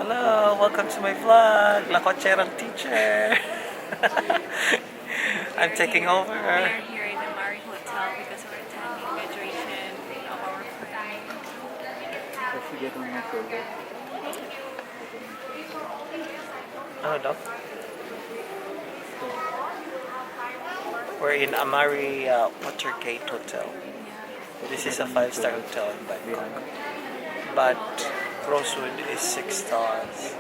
Hello, welcome to my vlog, La Cocherang teacher. I'm taking over. We are here in the Mari Hotel because we're attending graduation of our friend. Ano daw? We're in Amari Watergate Hotel. This is a 5-star hotel in Bangkok. But Rosewood is 6 stars.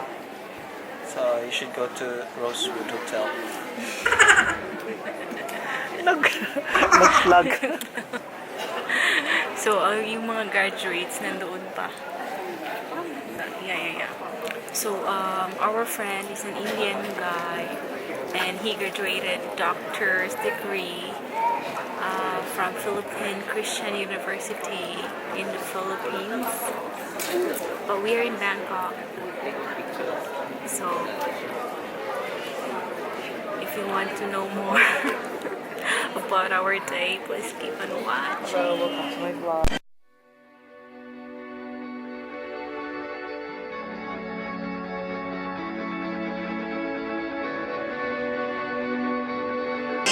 So you should go to Rosewood Hotel. Nag-vlog. So, yung mga graduates nandoon pa. Yeah. So, our friend is an Indian guy and he graduated doctor's degree from Philippine Christian University in the Philippines. But we are in Bangkok. So, if you want to know more about our day, please keep on watching. Hello, welcome to my vlog.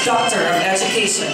Doctor of Education.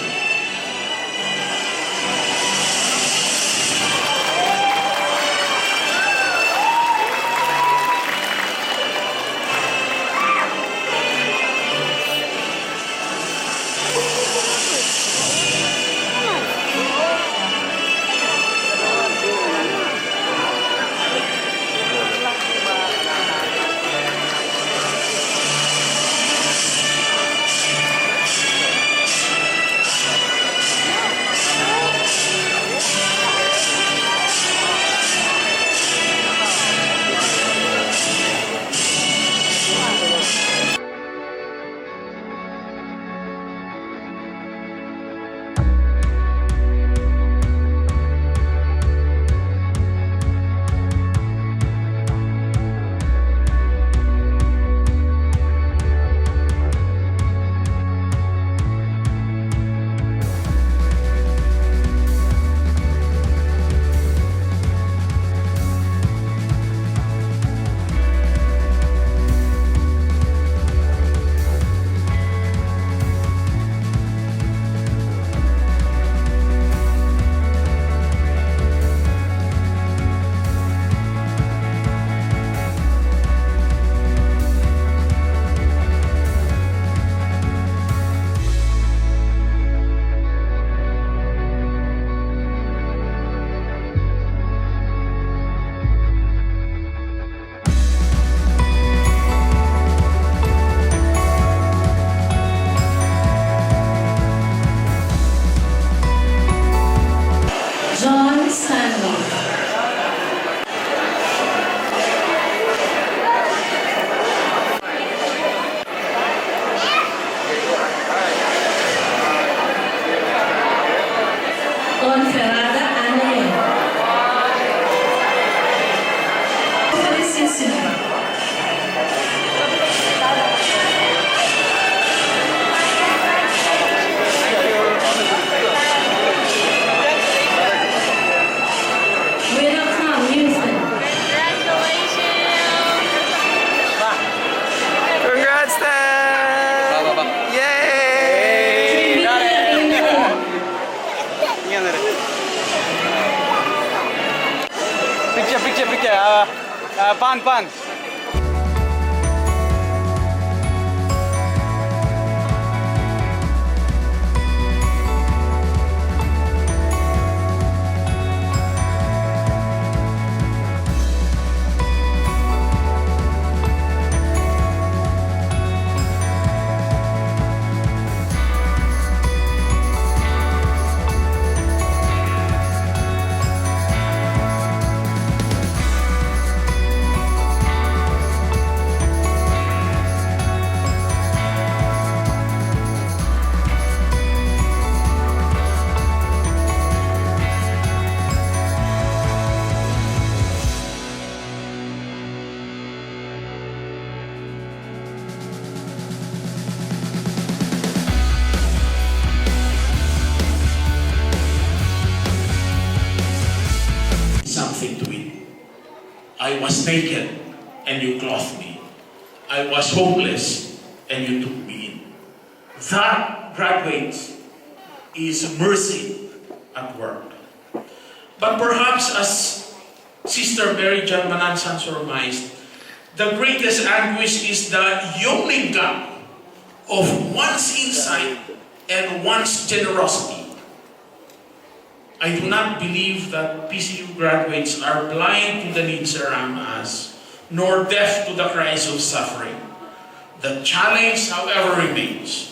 John Stanley. Conferada Annalyn. Felicissima. Welcome, Houston. Congrats, Dad! Yay! Picture. Pan. Something to eat. I was naked and you clothed me. I was hopeless, and you took me in. That, graduates, is mercy at work. But perhaps, as Sister Mary John Manansan surmised, the greatest anguish is the yawning gap of one's insight and one's generosity. I do not believe that PCU graduates are blind to the needs around us, nor deaf to the cries of suffering. The challenge, however, remains